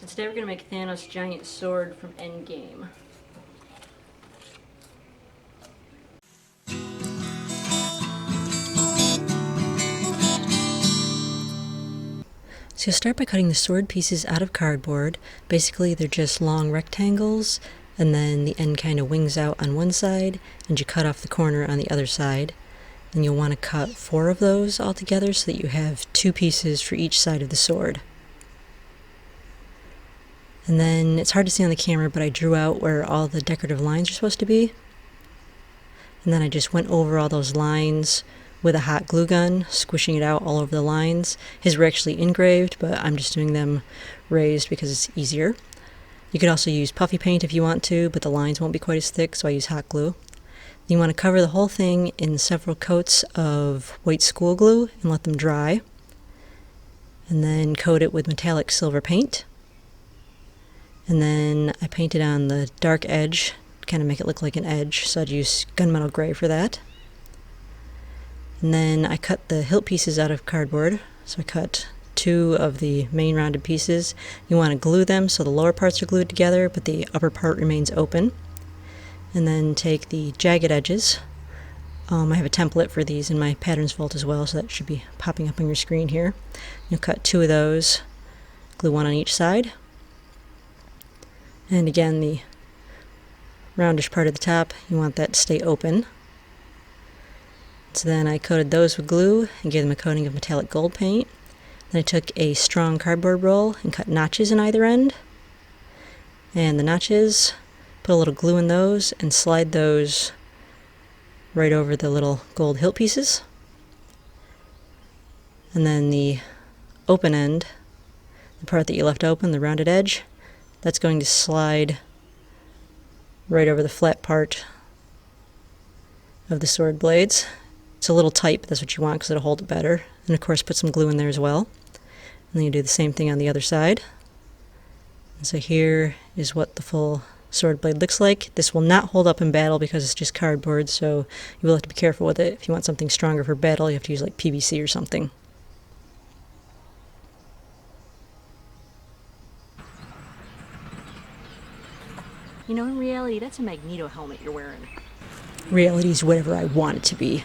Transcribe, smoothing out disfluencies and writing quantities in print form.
So today we're going to make Thanos' giant sword from Endgame. So you'll start by cutting the sword pieces out of cardboard. Basically they're just long rectangles, and then the end kind of wings out on one side, and you cut off the corner on the other side. Then you'll want to cut 4 of those all together so that you have 2 pieces for each side of the sword. And then it's hard to see on the camera, but I drew out where all the decorative lines are supposed to be. And then I just went over all those lines with a hot glue gun, squishing it out all over the lines. His were actually engraved, but I'm just doing them raised because it's easier. You could also use puffy paint if you want to, but the lines won't be quite as thick, so I use hot glue. You want to cover the whole thing in several coats of white school glue and let them dry. And then coat it with metallic silver paint. And then I painted on the dark edge, to kind of make it look like an edge, so I'd use gunmetal gray for that. And then I cut the hilt pieces out of cardboard, so I cut 2 of the main rounded pieces. You want to glue them so the lower parts are glued together, but the upper part remains open. And then take the jagged edges. I have a template for these in my patterns vault as well, so that should be popping up on your screen here. You'll cut 2 of those, glue 1 on each side. And again, the roundish part of the top, you want that to stay open. So then I coated those with glue and gave them a coating of metallic gold paint. Then I took a strong cardboard roll and cut notches in either end. And the notches, put a little glue in those and slide those right over the little gold hilt pieces. And then the open end, the part that you left open, the rounded edge, that's going to slide right over the flat part of the sword blades. It's a little tight, but that's what you want because it'll hold it better. And of course put some glue in there as well. And then you do the same thing on the other side. And so here is what the full sword blade looks like. This will not hold up in battle because it's just cardboard, so you will have to be careful with it. If you want something stronger for battle, you have to use like PVC or something. You know, in reality, that's a Magneto helmet you're wearing. Reality is whatever I want it to be.